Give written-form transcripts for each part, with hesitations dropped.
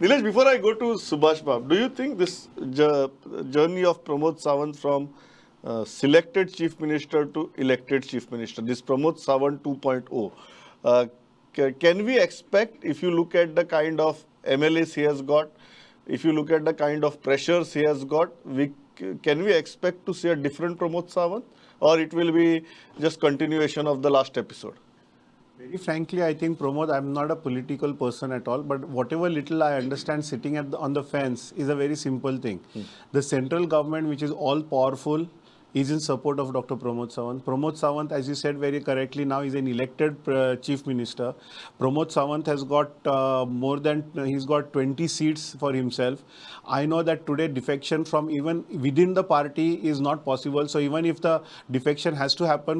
Nilesh, before I go to Subhash Bab, do you think this journey of Pramod Sawant from selected chief minister to elected chief minister, this Pramod Sawant 2.0, can we expect, if you look at the kind of MLAs he has got, if you look at the kind of pressures he has got, can we expect to see a different Pramod Sawant, or it will be just continuation of the last episode? Very frankly, I think, Pramod, I'm not a political person at all, but whatever little I understand sitting on the fence is a very simple thing. The central government, which is all powerful, is in support of Dr. Pramod Sawant. Pramod Sawant, as you said very correctly, now is an elected chief minister. Pramod Sawant has got he's got 20 seats for himself. I know that today defection from even within the party is not possible. So even if the defection has to happen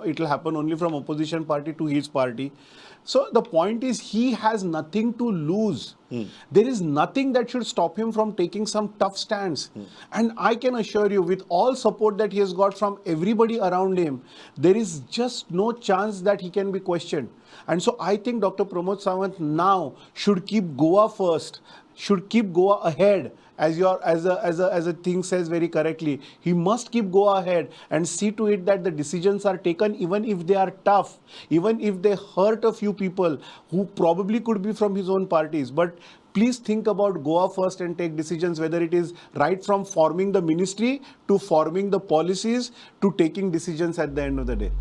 it will happen only from opposition party to his party. So the point is, he has nothing to lose. There is nothing that should stop him from taking some tough stands. And I can assure you, with all support that he has got from everybody around him, there is just no chance that he can be questioned. And so I think Dr. Pramod Sawant now should keep Goa first, should keep Goa ahead, as a thing says very correctly. He must keep Goa ahead and see to it that the decisions are taken, even if they are tough, even if they hurt a few people who probably could be from his own parties. But please think about Goa first and take decisions, whether it is right from forming the ministry to forming the policies to taking decisions at the end of the day.